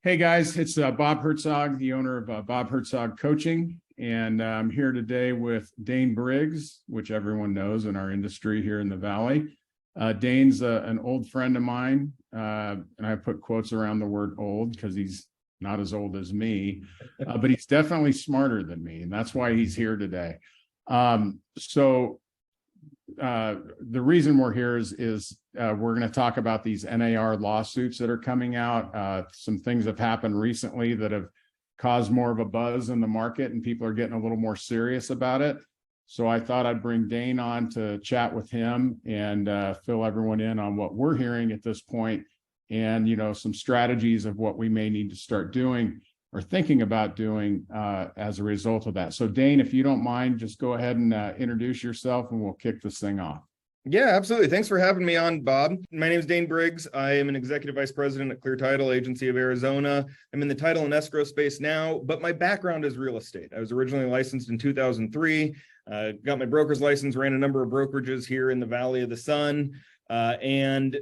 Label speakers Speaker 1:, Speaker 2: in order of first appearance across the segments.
Speaker 1: Hey guys, it's Bob Hertzog, the owner of Bob Hertzog Coaching, and I'm here today with Dane Briggs, which everyone knows in our industry here in the Valley. Dane's an old friend of mine, and I put quotes around the word old because he's not as old as me, but he's definitely smarter than me, and that's why he's here today. The reason we're here is we're going to talk about these NAR lawsuits that are coming out. Some things have happened recently that have caused more of a buzz in the market, and people are getting a little more serious about it. So I thought I'd bring Dane on to chat with him and fill everyone in on what we're hearing at this point, and some strategies of what we may need to start doing or thinking about doing as a result of that. So Dane, if you don't mind, just go ahead and introduce yourself and we'll kick this thing off.
Speaker 2: Yeah, absolutely. Thanks for having me on, Bob. My name is Dane Briggs. I am an executive vice president at Clear Title Agency of Arizona. I'm in the title and escrow space now, but my background is real estate. I was originally licensed in 2003, got my broker's license, ran a number of brokerages here in the Valley of the Sun, and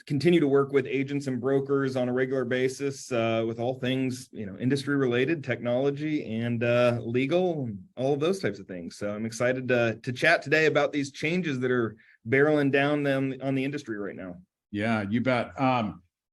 Speaker 2: continue to work with agents and brokers on a regular basis with all things, industry related, technology and legal, all of those types of things. So I'm excited to chat today about these changes that are barreling down them on the industry right now. Yeah,
Speaker 1: you bet.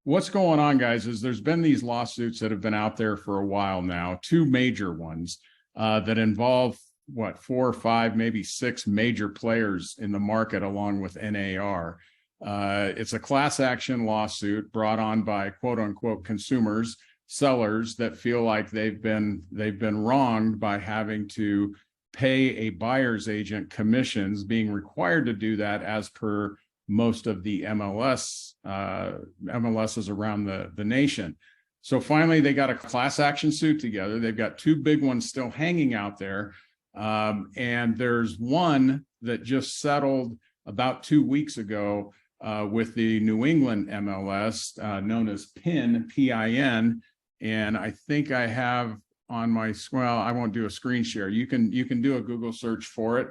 Speaker 1: What's going on, guys, is there's been these lawsuits that have been out there for a while now, two major ones that involve 4 or 5, maybe 6 major players in the market along with NAR. It's a class action lawsuit brought on by quote unquote consumers, sellers that feel like they've been wronged by having to pay a buyer's agent commissions, being required to do that as per most of the MLSs around the nation. So finally, they got a class action suit together. They've got 2 big ones still hanging out there. And there's one that just settled about 2 weeks ago with the New England MLS, known as PIN, P-I-N, and I think I have on my, well, I won't do a screen share. You can do a Google search for it.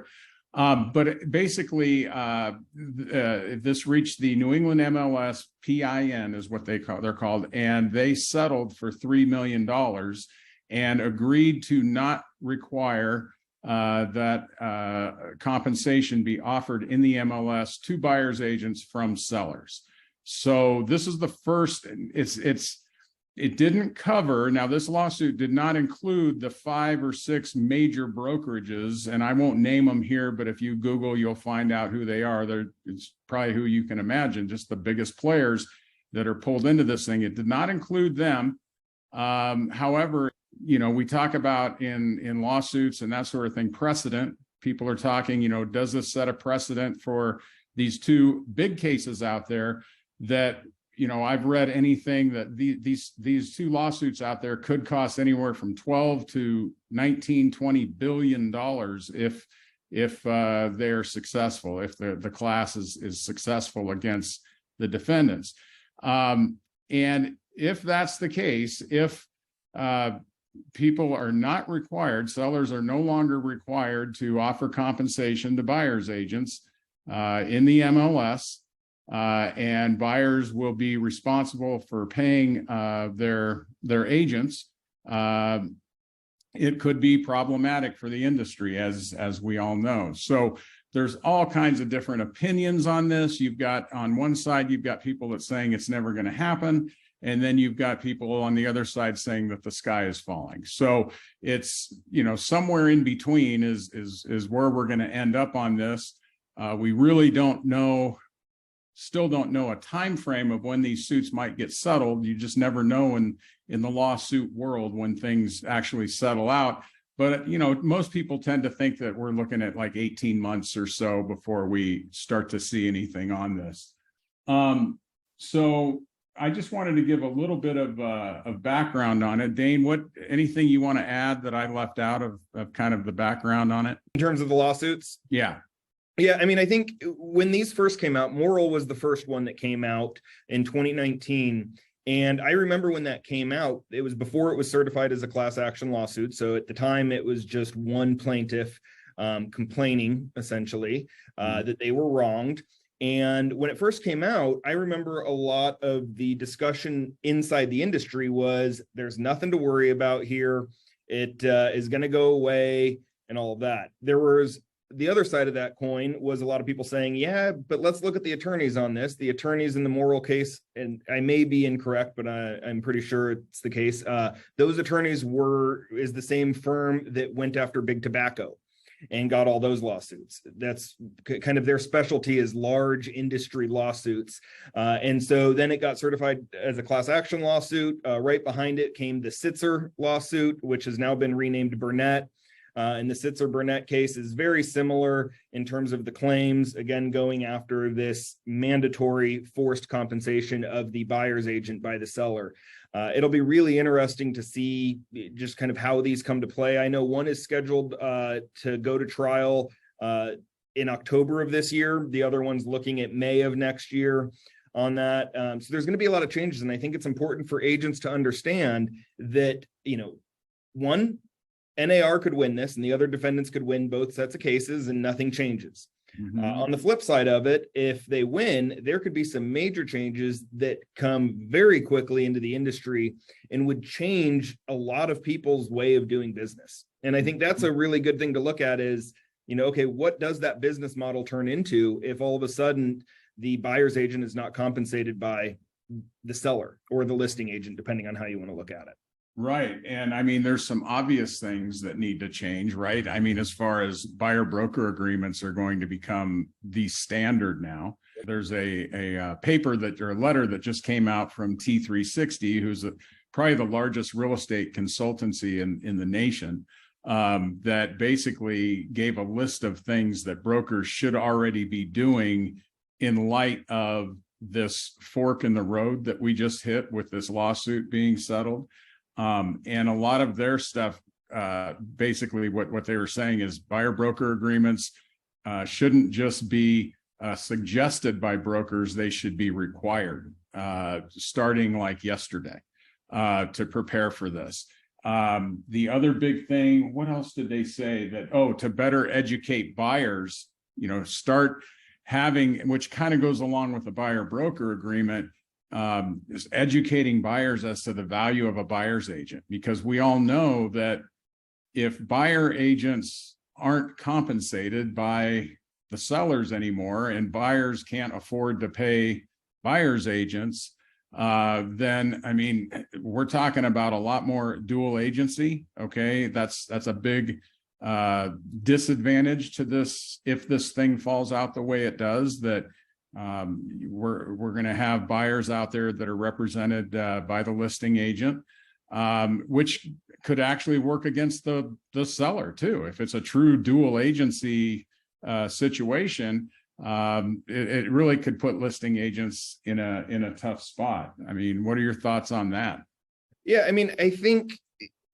Speaker 1: But basically, this reached the New England MLS, PIN is what they're called, and they settled for $3 million and agreed to not require that compensation be offered in the MLS to buyers agents from sellers. So this is the first. It didn't cover. Now, this lawsuit did not include the 5 or 6 major brokerages, and I won't name them here, but if you Google, you'll find out who they are. It's probably who you can imagine, just the biggest players that are pulled into this thing. It did not include them. However, we talk about in lawsuits and that sort of thing, precedent. People are talking, does this set a precedent for these 2 big cases out there that, I've read anything that these 2 lawsuits out there could cost anywhere from 12 to 19, 20 billion dollars if they're successful, if the class is successful against the defendants. And if that's the case, if people are not required, sellers are no longer required to offer compensation to buyers agents in the MLS, and buyers will be responsible for paying their agents. It could be problematic for the industry, as we all know. So there's all kinds of different opinions on this. You've got, on one side, you've got people that saying it's never going to happen. And then you've got people on the other side saying that the sky is falling. So it's, somewhere in between is where we're going to end up on this. We really still don't know a time frame of when these suits might get settled. You just never know in the lawsuit world when things actually settle out. But, most people tend to think that we're looking at like 18 months or so before we start to see anything on this. So I just wanted to give a little bit of background on it. Dane, anything you want to add that I left out of kind of the background on it?
Speaker 2: In terms of the lawsuits?
Speaker 1: Yeah.
Speaker 2: Yeah, I mean, I think when these first came out, Moral was the first one that came out in 2019. And I remember when that came out, it was before it was certified as a class action lawsuit. So at the time, it was just one plaintiff complaining, essentially, that they were wronged. And when it first came out, I remember a lot of the discussion inside the industry was there's nothing to worry about here. It is going to go away and all of that. There was the other side of that coin was a lot of people saying, yeah, but let's look at the attorneys on this. The attorneys in the Morrill case, and I may be incorrect, but I'm pretty sure it's the case. Those attorneys is the same firm that went after Big Tobacco and got all those lawsuits. That's kind of their specialty, is large industry lawsuits. And so then it got certified as a class action lawsuit. Right behind it came the Sitzer lawsuit, which has now been renamed Burnett. And the Sitzer-Burnett case is very similar in terms of the claims, again, going after this mandatory forced compensation of the buyer's agent by the seller. It'll be really interesting to see just kind of how these come to play. I know one is scheduled to go to trial in October of this year. The other one's looking at May of next year on that. So there's going to be a lot of changes. And I think it's important for agents to understand that, one, NAR could win this and the other defendants could win both sets of cases and nothing changes. Mm-hmm. On the flip side of it, if they win, there could be some major changes that come very quickly into the industry and would change a lot of people's way of doing business. And I think that's a really good thing to look at is, okay, what does that business model turn into if all of a sudden the buyer's agent is not compensated by the seller or the listing agent, depending on how you want to look at it.
Speaker 1: Right. And I mean, there's some obvious things that need to change, right? I mean, as far as buyer broker agreements are going to become the standard now. There's a paper or a letter that just came out from T360, who's probably the largest real estate consultancy in the nation, that basically gave a list of things that brokers should already be doing in light of this fork in the road that we just hit with this lawsuit being settled. And a lot of their stuff, basically what they were saying is buyer broker agreements shouldn't just be suggested by brokers, they should be required starting like yesterday to prepare for this. The other big thing, what else did they say? That, to better educate buyers, start having, which kind of goes along with the buyer broker agreement, is educating buyers as to the value of a buyer's agent, because we all know that if buyer agents aren't compensated by the sellers anymore and buyers can't afford to pay buyer's agents, then I mean, we're talking about a lot more dual agency. Okay, that's a big disadvantage to this if this thing falls out the way it does, that we're going to have buyers out there that are represented by the listing agent, which could actually work against the seller too. If it's a true dual agency situation, it really could put listing agents in a tough spot. I mean, what are your thoughts on that?
Speaker 2: Yeah, I mean, I think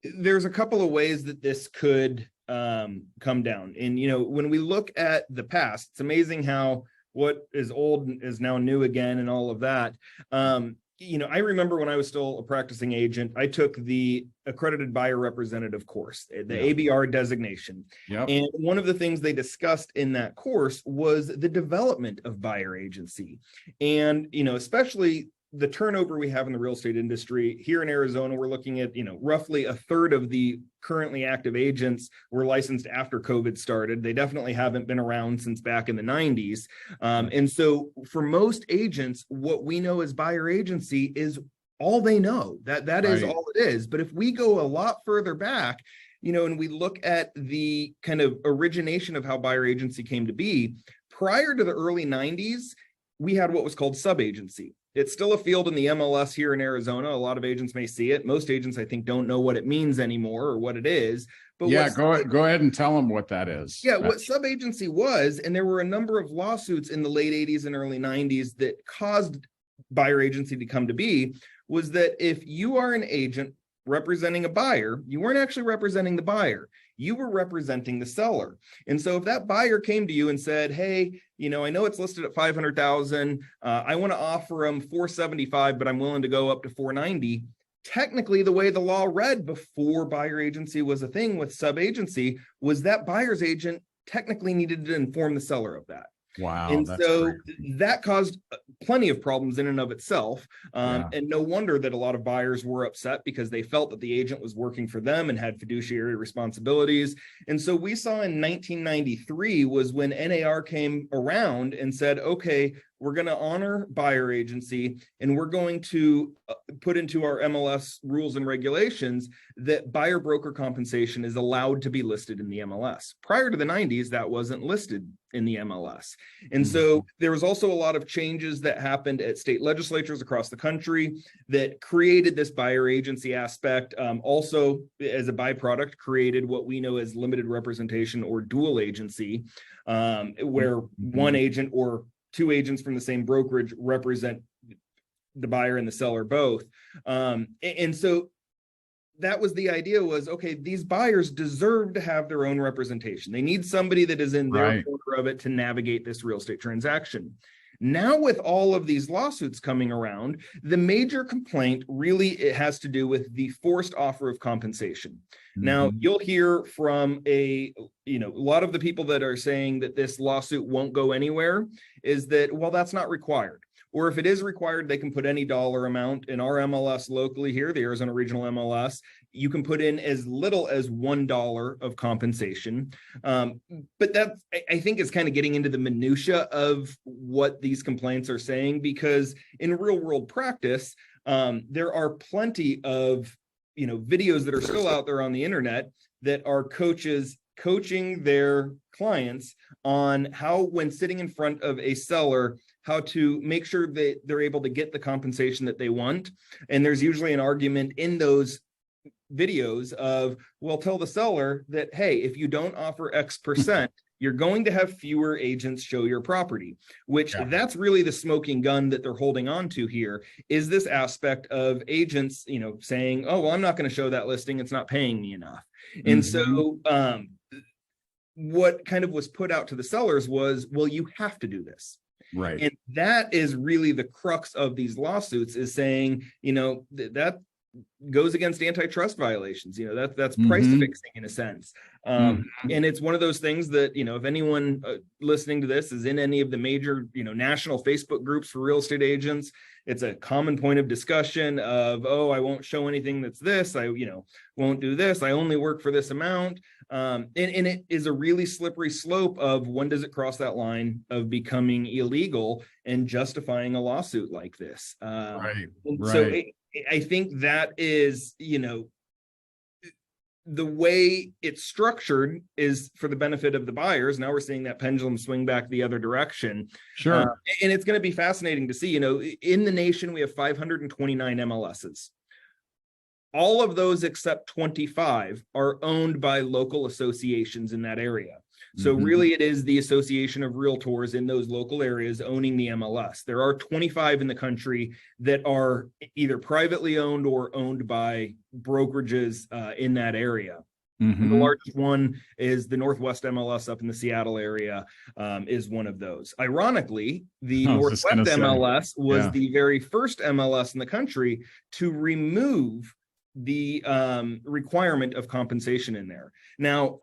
Speaker 2: there's a couple of ways that this could come down. And, when we look at the past, it's amazing how what is old is now new again and all of that. I remember when I was still a practicing agent, I took the accredited buyer representative course, the ABR designation. Yep. And one of the things they discussed in that course was the development of buyer agency. And, especially the turnover we have in the real estate industry here in Arizona, we're looking at, roughly a third of the currently active agents were licensed after COVID started. They definitely haven't been around since back in the 90s. And so for most agents, what we know as buyer agency is all they know. That is all it is. But if we go a lot further back, and we look at the kind of origination of how buyer agency came to be, prior to the early 90s, we had what was called sub-agency. It's still a field in the MLS here in Arizona. A lot of agents may see it. Most agents, I think, don't know what it means anymore or what it is. But
Speaker 1: go ahead and tell them what that is.
Speaker 2: Yeah, what sub-agency was, and there were a number of lawsuits in the late 80s and early 90s that caused buyer agency to come to be, was that if you are an agent representing a buyer, you weren't actually representing the buyer. You were representing the seller. And so if that buyer came to you and said, hey, I know it's listed at $500,000. I want to offer them $475, but I'm willing to go up to $490. Technically, the way the law read before buyer agency was a thing with sub-agency was that buyer's agent technically needed to inform the seller of that.
Speaker 1: Wow,
Speaker 2: And
Speaker 1: that's
Speaker 2: so
Speaker 1: crazy.
Speaker 2: that caused plenty of problems in and of itself.
Speaker 1: Yeah.
Speaker 2: And no wonder that a lot of buyers were upset, because they felt that the agent was working for them and had fiduciary responsibilities. And so we saw in 1993 was when NAR came around and said, okay, we're going to honor buyer agency, and we're going to put into our MLS rules and regulations that buyer broker compensation is allowed to be listed in the MLS. Prior to the 90s, that wasn't listed in the MLS. And so there was also a lot of changes that happened at state legislatures across the country that created this buyer agency aspect. Also, as a byproduct, created what we know as limited representation or dual agency, where one agent or two agents from the same brokerage represent the buyer and the seller both. And so that was the idea, was, okay, these buyers deserve to have their own representation. They need somebody that is in their corner of it to navigate this real estate transaction. Now, with all of these lawsuits coming around, the major complaint really, it has to do with the forced offer of compensation. Now, you'll hear from a lot of the people that are saying that this lawsuit won't go anywhere is that, well, that's not required. Or if it is required, they can put any dollar amount. In our MLS locally here, the Arizona Regional MLS, you can put in as little as $1 of compensation. But that, I think, is kind of getting into the minutia of what these complaints are saying, because in real world practice, there are plenty of videos that are still out there on the internet that are coaches coaching their clients on how, when sitting in front of a seller, how to make sure that they're able to get the compensation that they want. And there's usually an argument in those videos of, well, tell the seller that, hey, if you don't offer X%, you're going to have fewer agents show your property, which that's really the smoking gun that they're holding on to here, is this aspect of agents, saying, oh, well, I'm not going to show that listing. It's not paying me enough. And so what kind of was put out to the sellers was, well, you have to do this.
Speaker 1: Right.
Speaker 2: And that is really the crux of these lawsuits, is saying, that goes against antitrust violations. That's price fixing in a sense. And it's one of those things that, if anyone listening to this is in any of the major, national Facebook groups for real estate agents, it's a common point of discussion of, oh, I won't show anything that's this, I, won't do this, I only work for this amount. And it is a really slippery slope of, when does it cross that line of becoming illegal and justifying a lawsuit like this? So I think that is, the way it's structured is for the benefit of the buyers. Now we're seeing that pendulum swing back the other direction.
Speaker 1: Sure.
Speaker 2: And it's going to be fascinating to see, in the nation, we have 529 MLSs. All of those except 25 are owned by local associations in that area. So really, it is the Association of Realtors in those local areas owning the MLS. There are 25 in the country that are either privately owned or owned by brokerages in that area. And the largest one is the Northwest MLS up in the Seattle area, is one of those. Ironically, the Northwest MLS was the very first MLS in the country to remove the requirement of compensation in there. Now,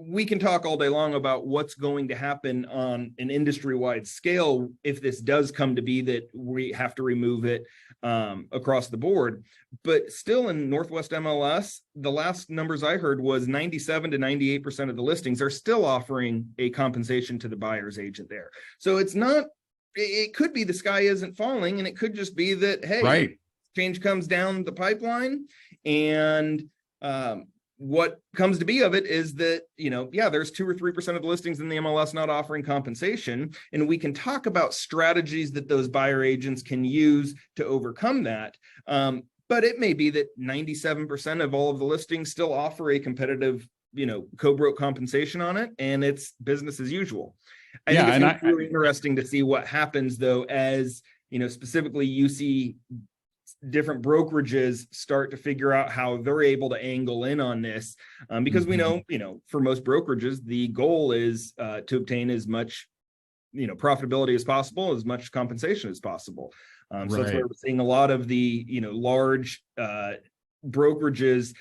Speaker 2: we can talk all day long about what's going to happen on an industry-wide scale if this does come to be that we have to remove it across the board. But still, in Northwest MLS, the last numbers I heard was 97 to 98% of the listings are still offering a compensation to the buyer's agent there. So it's not, it could be the sky isn't falling, and it could just be that, hey, change comes down the pipeline, and what comes to be of it is that, there's 2 or 3% of the listings in the MLS not offering compensation. And we can talk about strategies that those buyer agents can use to overcome that. But it may be that 97% of all of the listings still offer a competitive, co-broke compensation on it, and it's business as usual. I think it's really interesting to see what happens, though, as, specifically you see different brokerages start to figure out how they're able to angle in on this, because we know, for most brokerages, the goal is to obtain as much, profitability as possible, as much compensation as possible. So that's why we're seeing a lot of the, large brokerages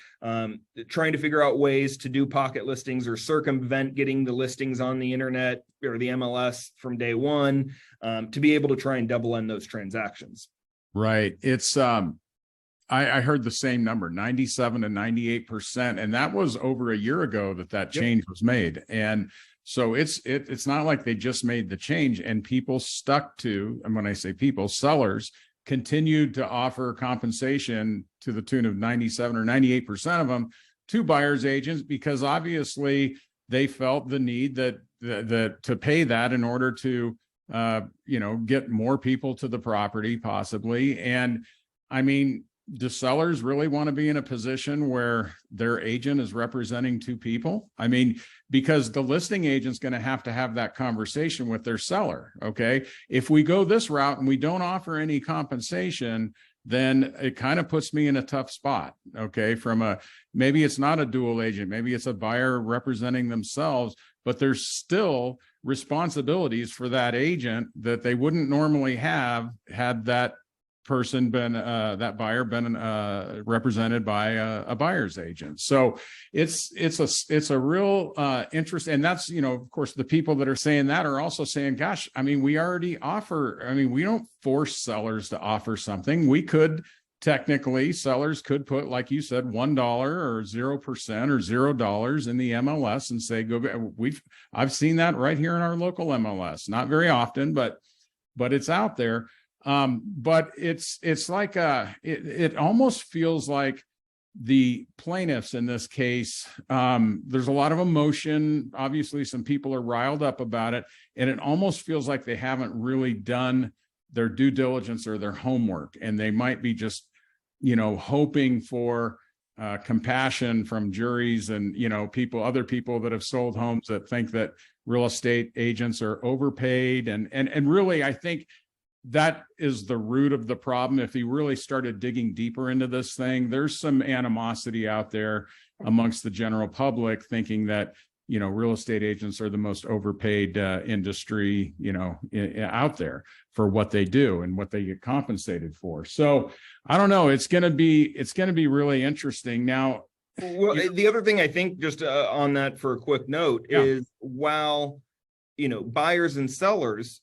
Speaker 2: trying to figure out ways to do pocket listings or circumvent getting the listings on the internet or the MLS from day one, to be able to try and double end those transactions.
Speaker 1: Right. It's I heard the same number, 97 to 98%, and that was over a year ago that change was made. And so it's not like they just made the change and people stuck to, and when I say people, sellers continued to offer compensation to the tune of 97 or 98% of them to buyers agents, because obviously they felt the need that to pay that in order to get more people to the property possibly. And I mean, do sellers really want to be in a position where their agent is representing two people? I mean, because the listing agent's going to have that conversation with their seller. Okay. If we go this route and we don't offer any compensation, then it kind of puts me in a tough spot. Okay. Maybe it's not a dual agent, maybe it's a buyer representing themselves, but there's still responsibilities for that agent that they wouldn't normally have had that person been that buyer been represented by a buyer's agent. So it's a real interest. And that's, of course, the people that are saying that are also saying, gosh, I mean, we already offer, I mean, we don't force sellers to offer something. We could technically, sellers could put, like you said, $1 or 0% or $0 in the MLS and say, I've seen that right here in our local MLS, not very often, but it's out there. But it's like it almost feels like the plaintiffs in this case, there's a lot of emotion. Obviously, some people are riled up about it, and it almost feels like they haven't really done their due diligence or their homework, and they might be just, hoping for compassion from juries and, other people that have sold homes that think that real estate agents are overpaid. And really, I think that is the root of the problem. If you really started digging deeper into this thing, there's some animosity out there amongst the general public thinking that, real estate agents are the most overpaid industry, out there for what they do and what they get compensated for. So I don't know. It's going to be really interesting. Now,
Speaker 2: well, the other thing I think, just on that for a quick note, is while, buyers and sellers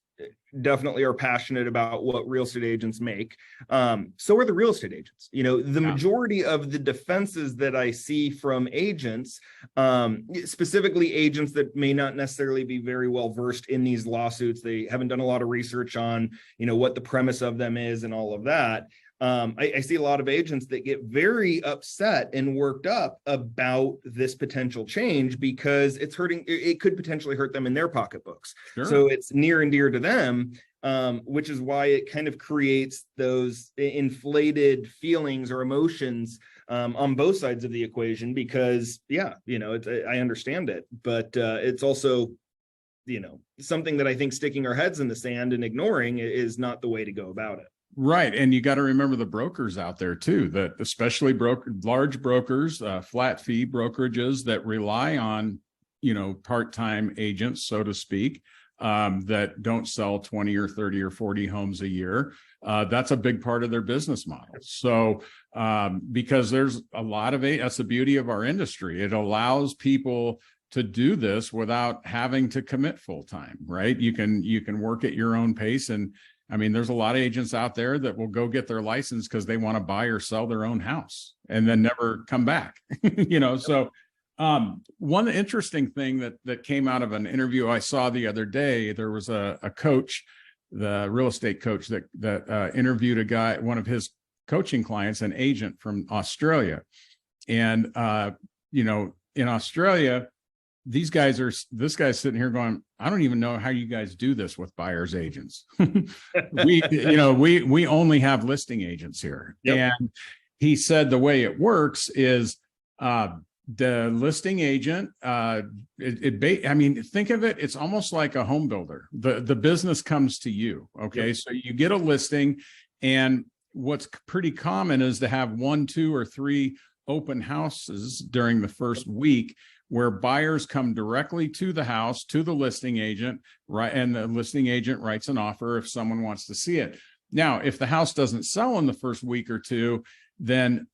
Speaker 2: definitely are passionate about what real estate agents make, so are the real estate agents. The majority of the defenses that I see from agents, specifically agents that may not necessarily be very well versed in these lawsuits, they haven't done a lot of research on what the premise of them is and all of that. I see a lot of agents that get very upset and worked up about this potential change because it could potentially hurt them in their pocketbooks. Sure. So it's near and dear to them, which is why it kind of creates those inflated feelings or emotions on both sides of the equation, because I understand it, but it's also something that I think sticking our heads in the sand and ignoring is not the way to go about it.
Speaker 1: Right. And you got to remember the brokers out there too, that especially large brokers, flat fee brokerages that rely on, part-time agents, so to speak, that don't sell 20 or 30 or 40 homes a year. That's a big part of their business model. So because there's a lot of that's the beauty of our industry. It allows people to do this without having to commit full time, right? You can work at your own pace. And I mean, there's a lot of agents out there that will go get their license because they want to buy or sell their own house and then never come back, So one interesting thing that came out of an interview I saw the other day, there was a coach, the real estate coach that interviewed a guy, one of his coaching clients, an agent from Australia. And, in Australia, this guy's sitting here going, I don't even know how you guys do this with buyers agents. we only have listing agents here. Yep. And he said the way it works is the listing agent, I mean, think of it, it's almost like a home builder. The business comes to you. Okay. Yep. So you get a listing, and what's pretty common is to have 1, 2, or 3 open houses during the first week, where buyers come directly to the house, to the listing agent, right? And the listing agent writes an offer if someone wants to see it. Now, if the house doesn't sell in the first week or two, then,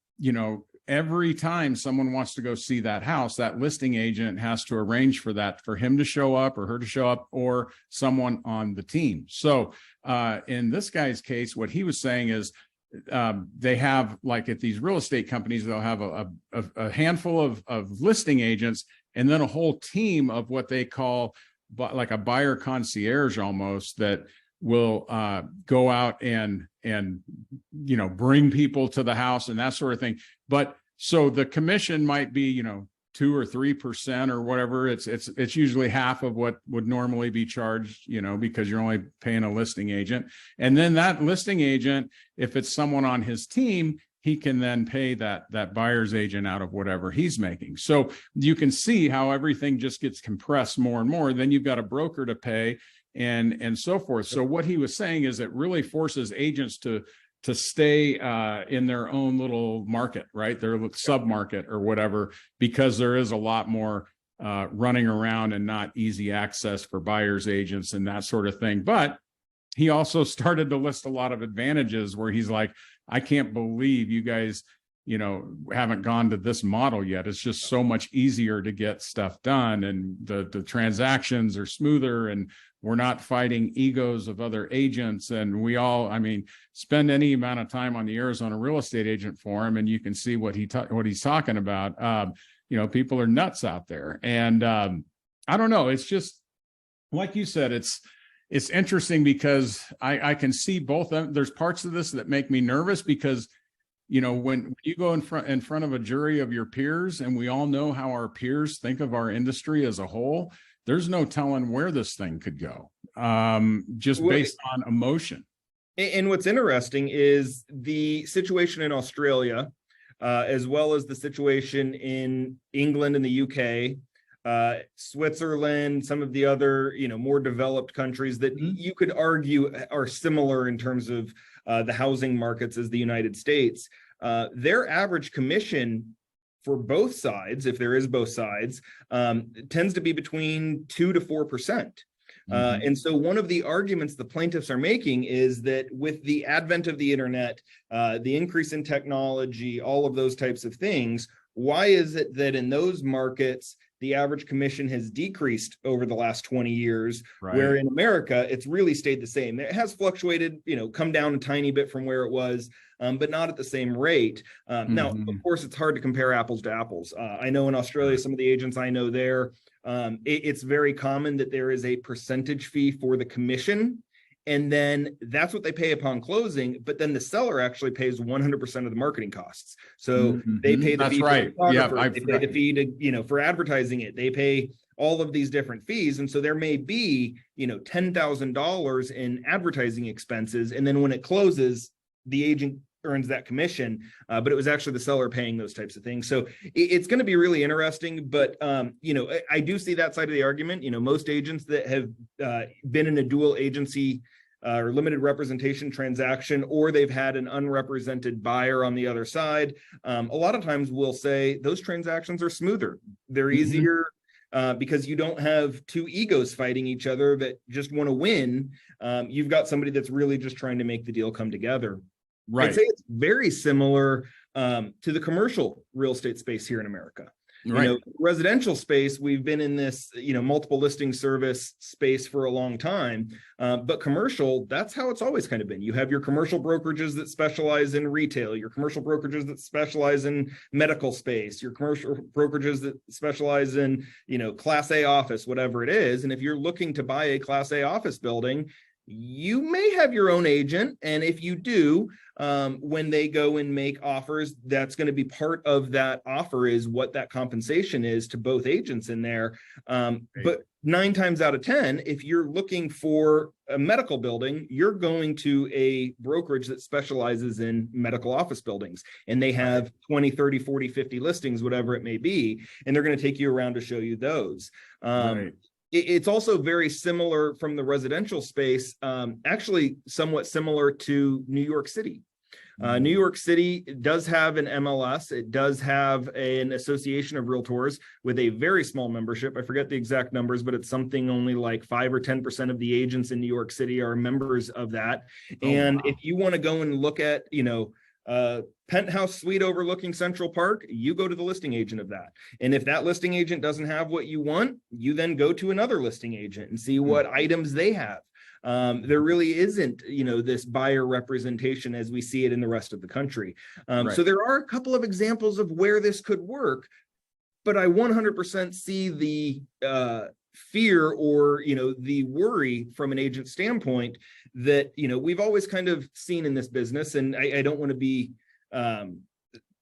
Speaker 1: every time someone wants to go see that house, that listing agent has to arrange for that, for him to show up or her to show up, or someone on the team. So in this guy's case, what he was saying is they have, like at these real estate companies, they'll have a handful of listing agents and then a whole team of what they call like a buyer concierge almost, that will go out and bring people to the house and that sort of thing. But so the commission might be 2 or 3% or whatever. It's usually half of what would normally be charged, because you're only paying a listing agent. And then that listing agent, if it's someone on his team, he can then pay that buyer's agent out of whatever he's making. So you can see how everything just gets compressed more and more. Then you've got a broker to pay and so forth. So what he was saying is it really forces agents to stay in their own little market, right? Their sub-market or whatever, because there is a lot more running around and not easy access for buyer's agents and that sort of thing. But he also started to list a lot of advantages where he's like, I can't believe you guys, haven't gone to this model yet. It's just so much easier to get stuff done, and the transactions are smoother, and we're not fighting egos of other agents. And we all, spend any amount of time on the Arizona Real Estate Agent Forum, and you can see what he's talking about. People are nuts out there, and I don't know. It's just like you said. It's interesting because I can see both. There's parts of this that make me nervous because, when you go in front of a jury of your peers, and we all know how our peers think of our industry as a whole, there's no telling where this thing could go, just based on emotion.
Speaker 2: And what's interesting is the situation in Australia, as well as the situation in England and the UK, Switzerland, some of the other, more developed countries that you could argue are similar in terms of the housing markets as the United States. Their average commission for both sides, if there is both sides, tends to be between 2 to 4%. And so one of the arguments the plaintiffs are making is that with the advent of the internet, the increase in technology, all of those types of things, why is it that in those markets, the average commission has decreased over the last 20 years, right, where in America, it's really stayed the same? It has fluctuated, come down a tiny bit from where it was, but not at the same rate. Now, of course, it's hard to compare apples to apples. I know in Australia, some of the agents I know there, it's very common that there is a percentage fee for the commission. And then that's what they pay upon closing, but then the seller actually pays 100% of the marketing costs. So they pay the fee for the photographer, they pay the fee to, for advertising it, they pay all of these different fees. And so there may be, $10,000 in advertising expenses. And then when it closes, the agent earns that commission, but it was actually the seller paying those types of things. So it's going to be really interesting. But, I do see that side of the argument. Most agents that have been in a dual agency or limited representation transaction, or they've had an unrepresented buyer on the other side, a lot of times will say those transactions are smoother. They're easier because you don't have two egos fighting each other that just want to win. You've got somebody that's really just trying to make the deal come together. Right. I'd say it's very similar to the commercial real estate space here in America. Right. Residential space, we've been in this, multiple listing service space for a long time. But commercial, that's how it's always kind of been. You have your commercial brokerages that specialize in retail, your commercial brokerages that specialize in medical space, your commercial brokerages that specialize in, Class A office, whatever it is. And if you're looking to buy a Class A office building, you may have your own agent. And if you do, when they go and make offers, that's going to be part of that offer is what that compensation is to both agents in there. But 9 times out of 10, if you're looking for a medical building, you're going to a brokerage that specializes in medical office buildings, and they have 20, 30, 40, 50 listings, whatever it may be. And they're going to take you around to show you those. It's also very similar from the residential space, actually somewhat similar to New York City. New York City does have an MLS. It does have an association of realtors with a very small membership. I forget the exact numbers, but it's something only like 5 or 10% of the agents in New York City are members of that. If you want to go and look at, penthouse suite overlooking Central Park, you go to the listing agent of that. And if that listing agent doesn't have what you want, you then go to another listing agent and see what items they have. There really isn't, this buyer representation as we see it in the rest of the country.
Speaker 1: Right.
Speaker 2: So there are a couple of examples of where this could work, but I 100% see the fear or, the worry from an agent standpoint that, we've always kind of seen in this business, and I don't want to be,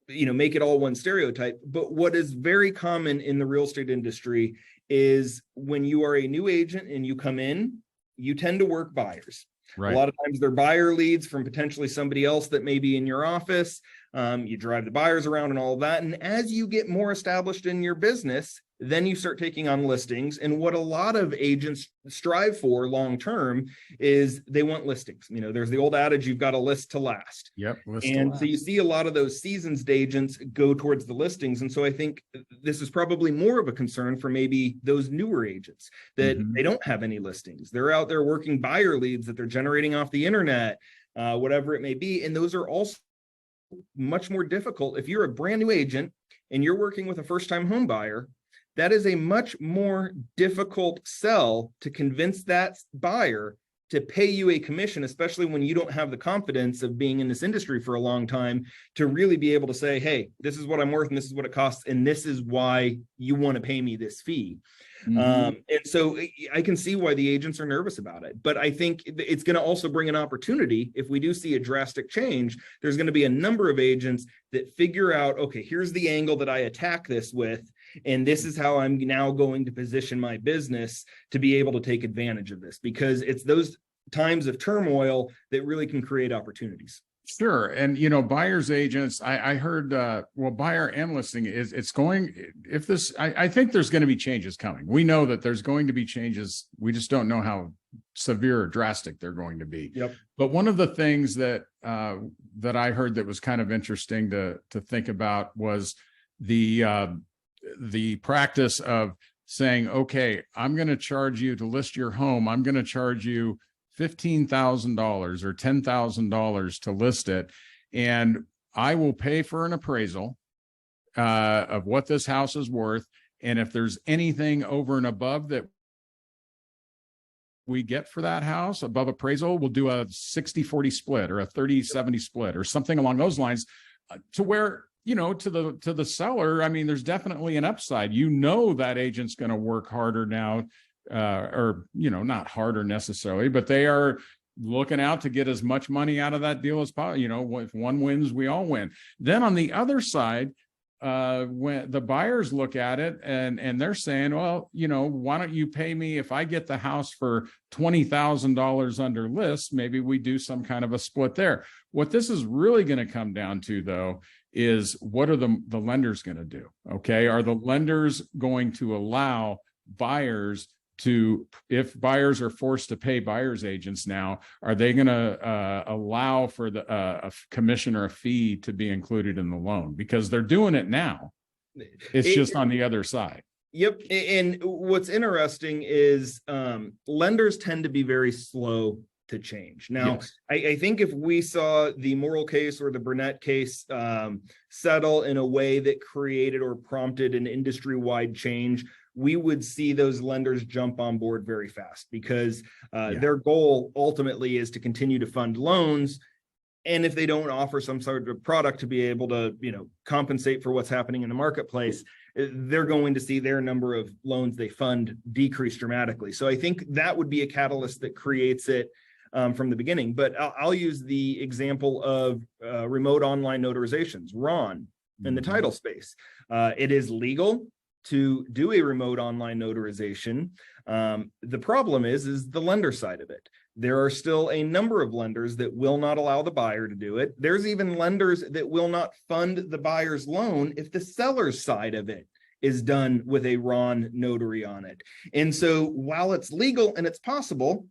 Speaker 2: make it all one stereotype, but what is very common in the real estate industry is when you are a new agent and you come in, you tend to work buyers. Right. A lot of times they're buyer leads from potentially somebody else that may be in your office. You drive the buyers around and all of that. And as you get more established in your business, then you start taking on listings. And what a lot of agents strive for long-term is they want listings. There's the old adage, you've got to list to last.
Speaker 1: Yep.
Speaker 2: And so you see a lot of those seasoned agents go towards the listings. And so I think this is probably more of a concern for maybe those newer agents that they don't have any listings. They're out there working buyer leads that they're generating off the internet, whatever it may be. And those are also much more difficult. If you're a brand new agent and you're working with a first-time home buyer, that is a much more difficult sell to convince that buyer to pay you a commission, especially when you don't have the confidence of being in this industry for a long time to really be able to say, hey, this is what I'm worth and this is what it costs. And this is why you want to pay me this fee. And so I can see why the agents are nervous about it, but I think it's going to also bring an opportunity. If we do see a drastic change, there's going to be a number of agents that figure out, okay, here's the angle that I attack this with, and this is how I'm now going to position my business to be able to take advantage of this, because it's those times of turmoil that really can create opportunities.
Speaker 1: Sure. And, buyer's agents, I heard, buyer and listing I think there's going to be changes coming. We know that there's going to be changes. We just don't know how severe or drastic they're going to be.
Speaker 2: Yep.
Speaker 1: But one of the things that I heard that was kind of interesting to think about was the practice of saying, okay, I'm going to charge you to list your home. I'm going to charge you $15,000 or $10,000 to list it. And I will pay for an appraisal of what this house is worth. And if there's anything over and above that we get for that house above appraisal, we'll do a 60-40 split or a 30-70 split or something along those lines, to where, to the seller, I mean, there's definitely an upside. That agent's going to work harder now, or not harder necessarily, but they are looking out to get as much money out of that deal as possible. If one wins, we all win. Then on the other side, when the buyers look at it and they're saying, well, why don't you pay me if I get the house for $20,000 under list? Maybe we do some kind of a split there. What this is really going to come down to, though, is what are the lenders going to do? Okay, are the lenders going to allow buyers to, if buyers are forced to pay buyer's agents now, are they going to allow for a commission or a fee to be included in the loan? Because they're doing it now. It's just on the other side.
Speaker 2: Yep. And what's interesting is lenders tend to be very slow to change. Now, yes. I think if we saw the Morrill case or the Burnett case settle in a way that created or prompted an industry-wide change, we would see those lenders jump on board very fast, because their goal ultimately is to continue to fund loans. And if they don't offer some sort of product to be able to, compensate for what's happening in the marketplace, they're going to see their number of loans they fund decrease dramatically. So I think that would be a catalyst that creates it from the beginning. But I'll use the example of remote online notarizations, RON, in the title space. It is legal to do a remote online notarization. The problem is the lender side of it. There are still a number of lenders that will not allow the buyer to do it. There's even lenders that will not fund the buyer's loan if the seller's side of it is done with a RON notary on it. And so while it's legal and it's possible,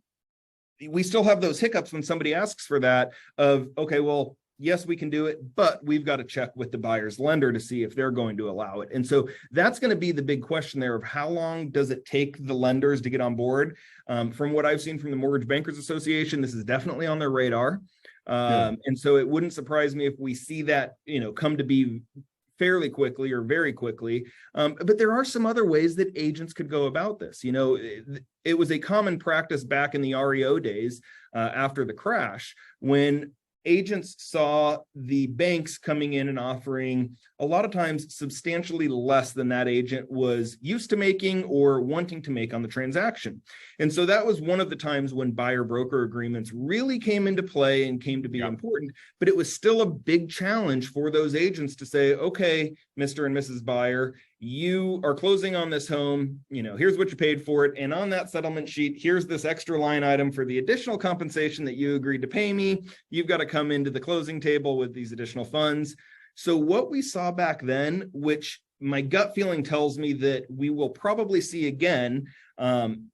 Speaker 2: we still have those hiccups when somebody asks for that of, okay, well, yes, we can do it, but we've got to check with the buyer's lender to see if they're going to allow it. And so that's going to be the big question there of how long does it take the lenders to get on board? From what I've seen from the Mortgage Bankers Association, this is definitely on their radar. And so it wouldn't surprise me if we see that, come to be fairly quickly or very quickly. But there are some other ways that agents could go about this. It was a common practice back in the REO days after the crash, when agents saw the banks coming in and offering a lot of times substantially less than that agent was used to making or wanting to make on the transaction. And so that was one of the times when buyer broker agreements really came into play and came to be important, but it was still a big challenge for those agents to say, okay, Mr. and Mrs. Buyer, you are closing on this home, here's what you paid for it. And on that settlement sheet, here's this extra line item for the additional compensation that you agreed to pay me. You've got to come into the closing table with these additional funds. So what we saw back then, which my gut feeling tells me that we will probably see again,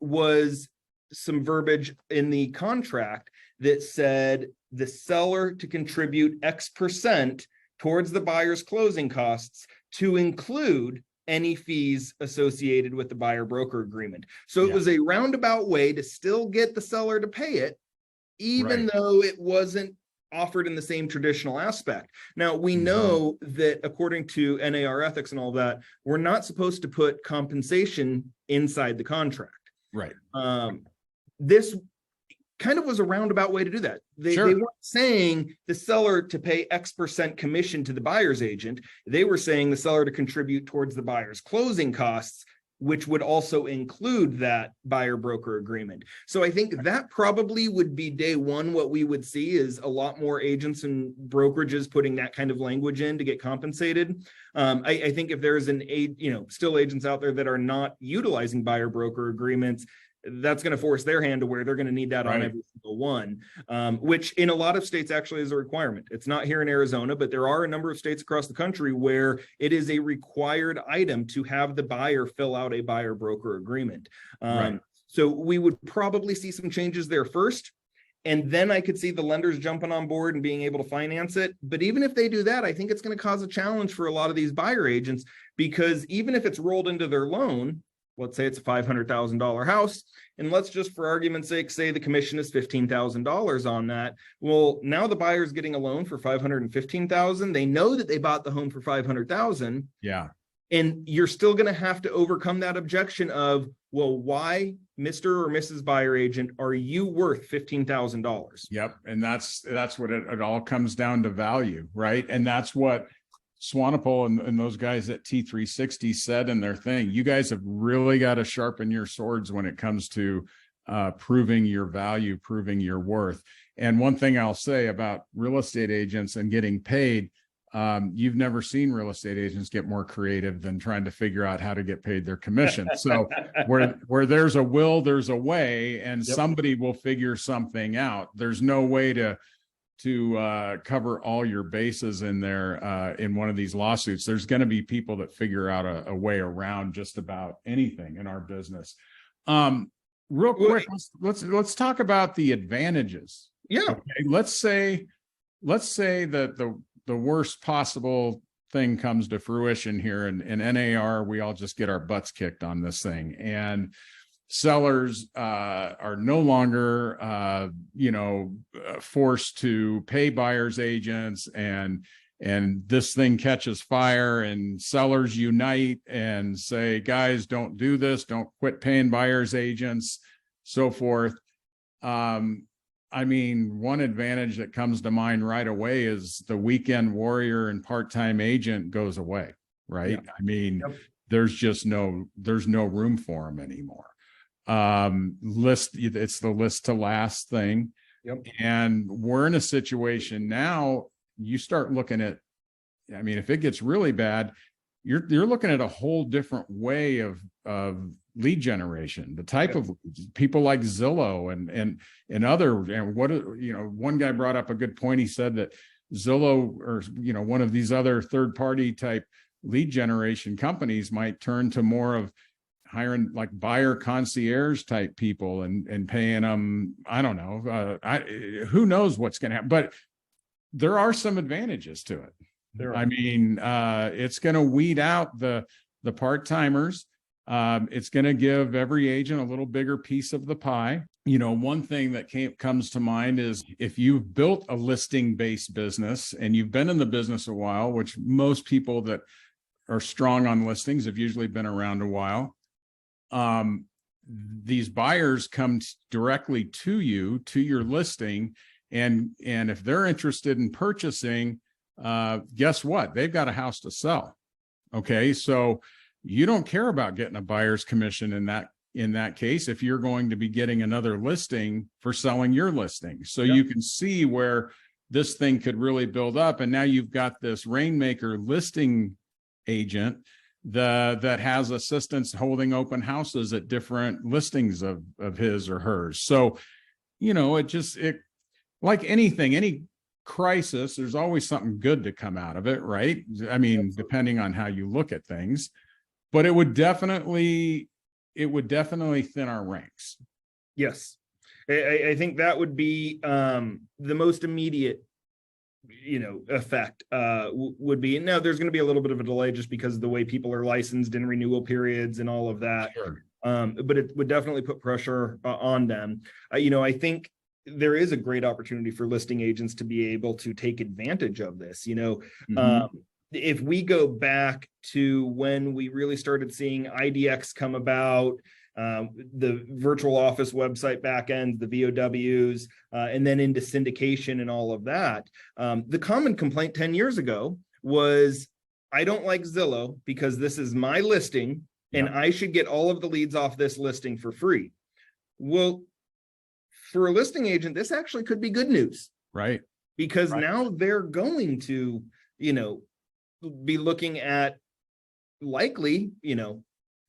Speaker 2: was some verbiage in the contract that said the seller to contribute X% towards the buyer's closing costs to include any fees associated with the buyer broker agreement. So it was a roundabout way to still get the seller to pay it, even though it wasn't offered in the same traditional aspect. Now, we know that according to NAR ethics and all that, we're not supposed to put compensation inside the contract.
Speaker 1: Right.
Speaker 2: This kind of was a roundabout way to do that. They weren't saying the seller to pay X% commission to the buyer's agent. They were saying the seller to contribute towards the buyer's closing costs, which would also include that buyer broker agreement. So I think that probably would be day one. What we would see is a lot more agents and brokerages putting that kind of language in to get compensated. I think if there's still agents out there that are not utilizing buyer broker agreements, that's going to force their hand to where they're going to need that on every single one, which in a lot of states actually is a requirement. It's not here in Arizona, but there are a number of states across the country where it is a required item to have the buyer fill out a buyer broker agreement. So we would probably see some changes there first, and then I could see the lenders jumping on board and being able to finance it. But even if they do that, I think it's going to cause a challenge for a lot of these buyer agents, because even if it's rolled into their loan, let's say it's a $500,000 house, and let's just for argument's sake say the commission is $15,000 on that. Well, now the buyer's getting a loan for $515,000. They know that they bought the home for $500,000.
Speaker 1: Yeah.
Speaker 2: And you're still going to have to overcome that objection of, well, why, Mr. or Mrs. Buyer Agent, are you worth $15,000?
Speaker 1: Yep. And that's what it all comes down to, value, right? And that's what Swanepoel and those guys at T360 said in their thing. You guys have really got to sharpen your swords when it comes to proving your value, proving your worth. And one thing I'll say about real estate agents and getting paid, you've never seen real estate agents get more creative than trying to figure out how to get paid their commission. So where there's a will, there's a way, and somebody will figure something out. There's no way to cover all your bases in there in one of these lawsuits. There's going to be people that figure out a way around just about anything in our business. Real quick, let's talk about the advantages.
Speaker 2: Yeah.
Speaker 1: Okay? Let's say that the worst possible thing comes to fruition here, and in NAR, we all just get our butts kicked on this thing, and sellers are no longer, forced to pay buyers agents, and this thing catches fire, and sellers unite and say, guys, don't do this, don't quit paying buyers agents, so forth. I mean, one advantage that comes to mind right away is the weekend warrior and part-time agent goes away, right? Yeah. I mean, there's no room for them anymore. It's the list to last thing. And we're in a situation now, you start looking at, I mean, if it gets really bad, you're looking at a whole different way of lead generation, the type of people like Zillow and other, and one guy brought up a good point. He said that Zillow, or, one of these other third-party type lead generation companies might turn to more of hiring like buyer concierge type people and paying them, I don't know, who knows what's going to happen, but there are some advantages to it. I mean, it's going to weed out the part-timers. It's going to give every agent a little bigger piece of the pie. one thing that comes to mind is if you've built a listing-based business and you've been in the business a while, which most people that are strong on listings have usually been around a while. These buyers come directly to you, to your listing, and if they're interested in purchasing, guess what? They've got a house to sell. Okay, so you don't care about getting a buyer's commission in that case if you're going to be getting another listing for selling your listing. So you can see where this thing could really build up, and now you've got this rainmaker listing agent that has assistants holding open houses at different listings of his or hers. So, it like anything, any crisis, there's always something good to come out of it, right? I mean, depending on how you look at things, but it would definitely thin our ranks.
Speaker 2: Yes. I think that would be the most immediate effect would be. Now there's going to be a little bit of a delay just because of the way people are licensed and renewal periods and all of that.
Speaker 1: Sure.
Speaker 2: But it would definitely put pressure on them. I think there is a great opportunity for listing agents to be able to take advantage of this. If we go back to when we really started seeing IDX come about, the virtual office website backends, the VOWs, and then into syndication and all of that. The common complaint 10 years ago was, I don't like Zillow because this is my listing and I should get all of the leads off this listing for free. Well, for a listing agent, this actually could be good news.
Speaker 1: Right.
Speaker 2: Because now they're going to, be looking at likely,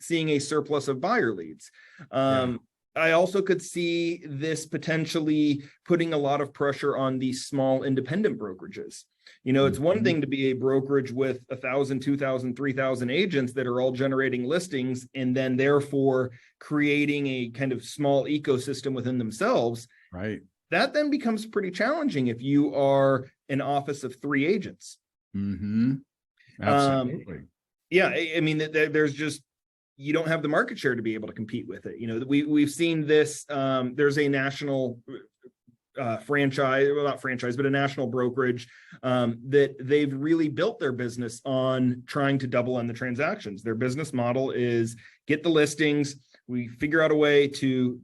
Speaker 2: seeing a surplus of buyer leads. I also could see this potentially putting a lot of pressure on these small independent brokerages. It's one thing to be a brokerage with 1,000, 2,000, 3,000 agents that are all generating listings and then therefore creating a kind of small ecosystem within themselves.
Speaker 1: Right.
Speaker 2: That then becomes pretty challenging if you are an office of 3 agents.
Speaker 1: Absolutely.
Speaker 2: I mean, there's just, you don't have the market share to be able to compete with it. We've seen this. There's a national franchise, well, not franchise, but a national brokerage that they've really built their business on trying to double on the transactions. Their business model is get the listings. We figure out a way to,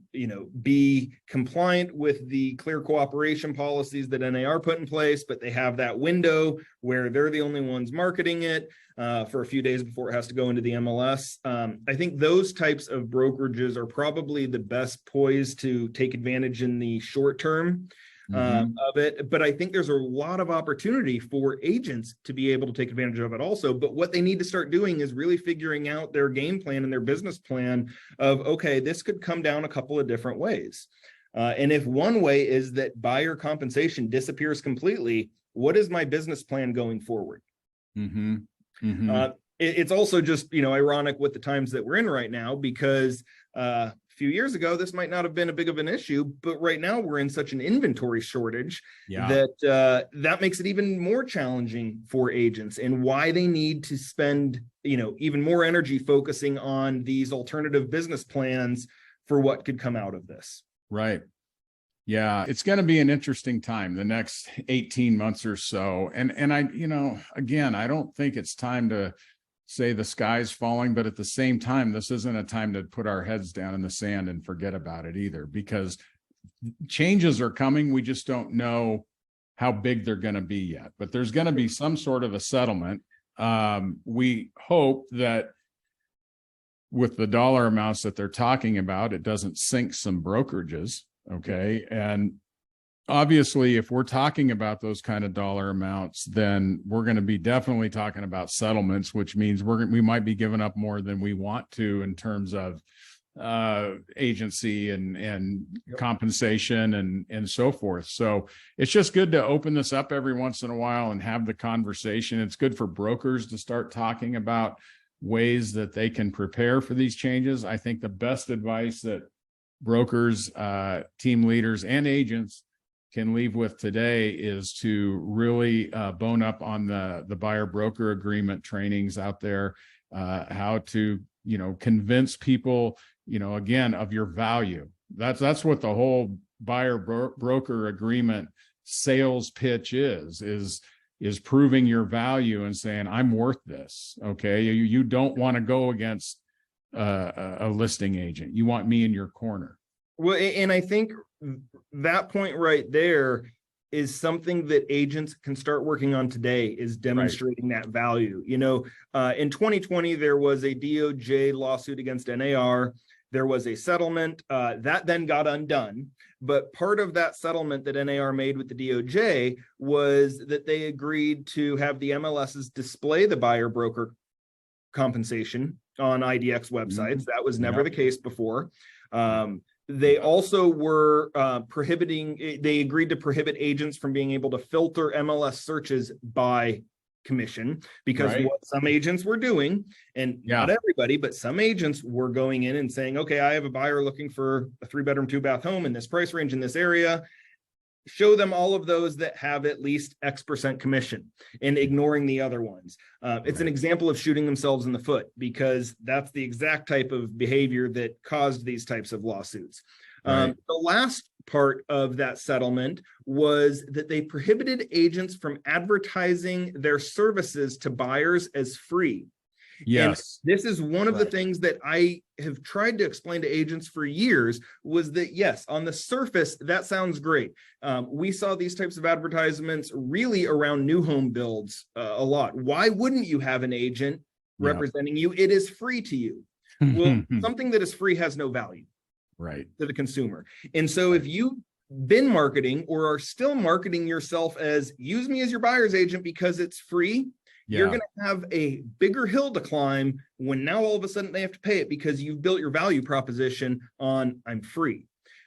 Speaker 2: be compliant with the clear cooperation policies that NAR put in place, but they have that window where they're the only ones marketing it for a few days before it has to go into the MLS. I think those types of brokerages are probably the best poised to take advantage in the short term of it. But I think there's a lot of opportunity for agents to be able to take advantage of it also. But what they need to start doing is really figuring out their game plan and their business plan of, okay, this could come down a couple of different ways. And if one way is that buyer compensation disappears completely, what is my business plan going forward? It's also just, ironic with the times that we're in right now, because a few years ago, this might not have been a big of an issue, but right now we're in such an inventory shortage that makes it even more challenging for agents, and why they need to spend, even more energy focusing on these alternative business plans for what could come out of this.
Speaker 1: Right. Yeah, it's going to be an interesting time, the next 18 months or so. And I, again, I don't think it's time to say the sky's falling, but at the same time, this isn't a time to put our heads down in the sand and forget about it either, because changes are coming. We just don't know how big they're going to be yet, but there's going to be some sort of a settlement. We hope that with the dollar amounts that they're talking about, it doesn't sink some brokerages. Okay. And obviously, if we're talking about those kind of dollar amounts, then we're going to be definitely talking about settlements, which means we might be giving up more than we want to in terms of agency and compensation and so forth. So it's just good to open this up every once in a while and have the conversation. It's good for brokers to start talking about ways that they can prepare for these changes. I think the best advice that brokers, team leaders, and agents can leave with today is to really bone up on the buyer broker agreement trainings out there, how to, convince people, again, of your value. That's what the whole buyer broker agreement sales pitch is proving your value and saying, I'm worth this. Okay. You don't want to go against a listing agent. You want me in your corner.
Speaker 2: Well, and I think that point right there is something that agents can start working on today, is demonstrating that value. You know, in 2020, there was a DOJ lawsuit against NAR. There was a settlement that then got undone. But part of that settlement that NAR made with the DOJ was that they agreed to have the MLSs display the buyer broker compensation on IDX websites. That was never the case before. They also were they agreed to prohibit agents from being able to filter MLS searches by commission, because what some agents were doing, and not everybody, but some agents were going in and saying, okay, I have a buyer looking for a 3-bedroom, 2-bath home in this price range in this area. Show them all of those that have at least X% commission, and ignoring the other ones. It's an example of shooting themselves in the foot, because that's the exact type of behavior that caused these types of lawsuits. The last part of that settlement was that they prohibited agents from advertising their services to buyers as free. Yes. And this is one of the things that I have tried to explain to agents for years, was that, yes, on the surface, that sounds great. We saw these types of advertisements really around new home builds a lot. Why wouldn't you have an agent representing you? It is free to you. Well, something that is free has no value to the consumer. And so if you've been marketing or are still marketing yourself as, use me as your buyer's agent because it's free, you're going to have a bigger hill to climb when now all of a sudden they have to pay it, because you've built your value proposition on I'm free.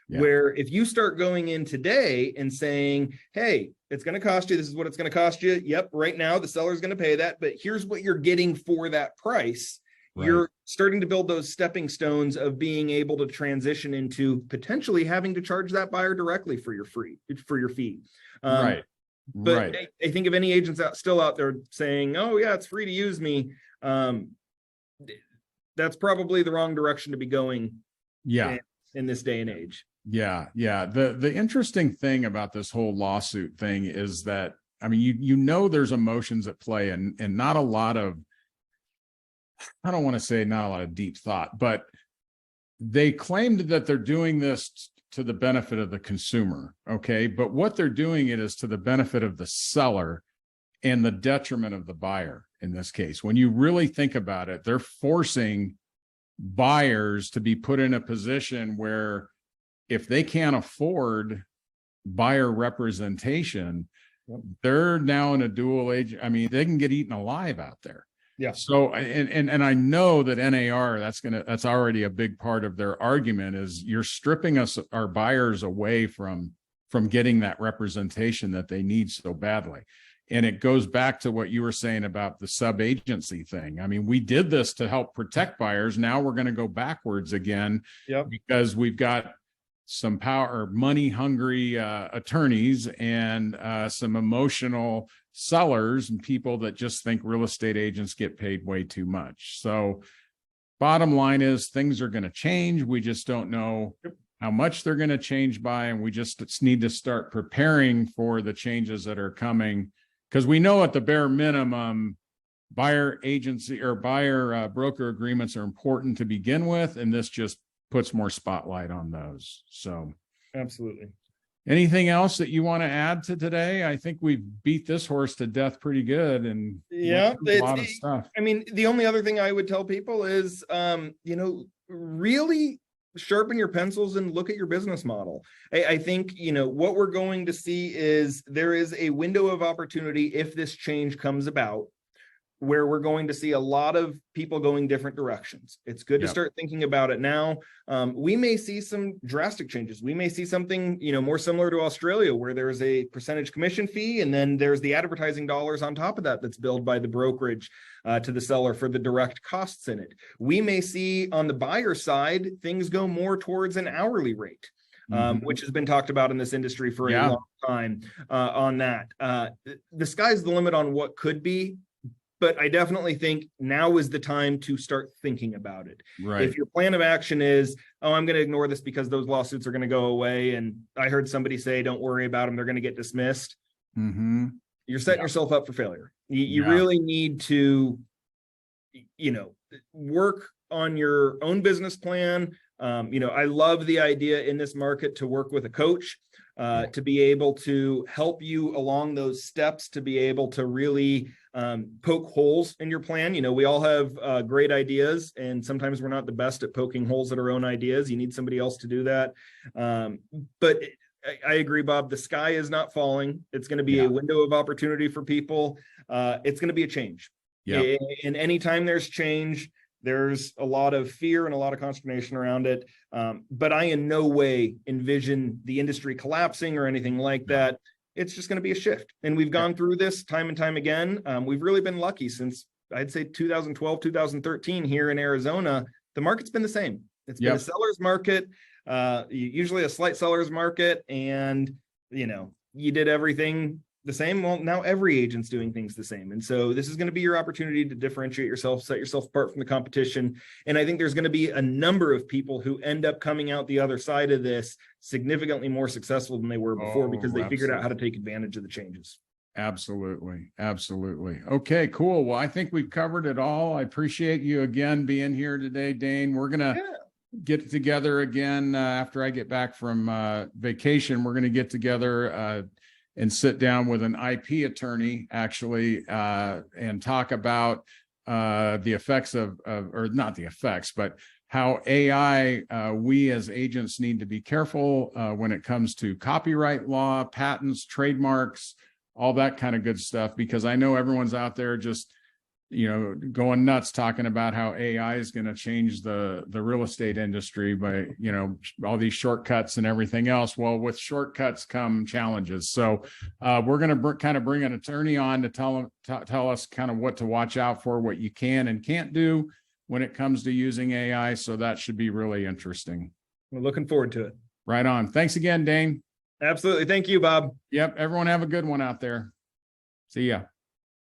Speaker 2: Where if you start going in today and saying, hey, it's going to cost you, this is what it's going to cost you. Yep, right now the seller's going to pay that, but here's what you're getting for that price. You're starting to build those stepping stones of being able to transition into potentially having to charge that buyer directly for your fee. But I think if any agents still out there saying, oh yeah, it's free to use me, that's probably the wrong direction to be going in this day and age.
Speaker 1: The interesting thing about this whole lawsuit thing is that, I mean, you know, there's emotions at play, and not a lot of, I don't want to say not a lot of deep thought, but they claimed that they're doing this to the benefit of the consumer. Okay. But what they're doing it is to the benefit of the seller and the detriment of the buyer. In this case, when you really think about it, they're forcing buyers to be put in a position where if they can't afford buyer representation, they're now in a dual agent. I mean, they can get eaten alive out there. So, and I know that NAR, that's already a big part of their argument, is you're stripping our buyers away from getting that representation that they need so badly. And it goes back to what you were saying about the sub-agency thing. I mean, we did this to help protect buyers. Now we're going to go backwards again because we've got some power, money hungry attorneys and some emotional sellers and people that just think real estate agents get paid way too much. So bottom line is things are going to change. We just don't know how much they're going to change by, and we just need to start preparing for the changes that are coming, because we know at the bare minimum, buyer agency or buyer broker agreements are important to begin with, and this just puts more spotlight on those. So
Speaker 2: absolutely.
Speaker 1: Anything else that you want to add to today? I think we've beat this horse to death pretty good, and
Speaker 2: a
Speaker 1: lot of stuff.
Speaker 2: I mean, the only other thing I would tell people is, really sharpen your pencils and look at your business model. I think, what we're going to see is there is a window of opportunity if this change comes about, where we're going to see a lot of people going different directions. It's good to start thinking about it now. We may see some drastic changes. We may see something, more similar to Australia, where there's a percentage commission fee, and then there's the advertising dollars on top of that that's billed by the brokerage to the seller for the direct costs in it. We may see on the buyer side, things go more towards an hourly rate. Which has been talked about in this industry for a long time on that. The sky's the limit on what could be. But I definitely think now is the time to start thinking about it.
Speaker 1: Right.
Speaker 2: If your plan of action is, oh, I'm going to ignore this because those lawsuits are going to go away, and I heard somebody say, don't worry about them, they're going to get dismissed. You're setting yourself up for failure. You really need to, work on your own business plan. I love the idea in this market to work with a coach, to be able to help you along those steps, to be able to really poke holes in your plan. We all have great ideas, and sometimes we're not the best at poking holes in our own ideas. You need somebody else to do that. But I agree, Bob. The sky is not falling. It's going to be a window of opportunity for people. It's going to be a change. And anytime there's change, there's a lot of fear and a lot of consternation around it. But I in no way envision the industry collapsing or anything like that. It's just going to be a shift. And we've gone through this time and time again. We've really been lucky since, I'd say, 2012, 2013 here in Arizona. The market's been the same. It's been a seller's market, usually a slight seller's market. And, you did everything the same. Well, now every agent's doing things the same. And so this is going to be your opportunity to differentiate yourself, set yourself apart from the competition. And I think there's going to be a number of people who end up coming out the other side of this significantly more successful than they were before, because they figured out how to take advantage of the changes.
Speaker 1: Absolutely. Absolutely. Okay, cool. Well, I think we've covered it all. I appreciate you again being here today, Dane. We're going to get together again after I get back from vacation. We're going to get together and sit down with an IP attorney, actually, and talk about the effects or not the effects, but how AI, we as agents need to be careful when it comes to copyright law, patents, trademarks, all that kind of good stuff, because I know everyone's out there just, going nuts talking about how AI is going to change the real estate industry by, all these shortcuts and everything else. Well, with shortcuts come challenges. So we're going to kind of bring an attorney on to tell us kind of what to watch out for, what you can and can't do when it comes to using AI. So that should be really interesting.
Speaker 2: We're looking forward to it.
Speaker 1: Right on. Thanks again, Dane.
Speaker 2: Absolutely. Thank you, Bob.
Speaker 1: Yep. Everyone have a good one out there. See ya.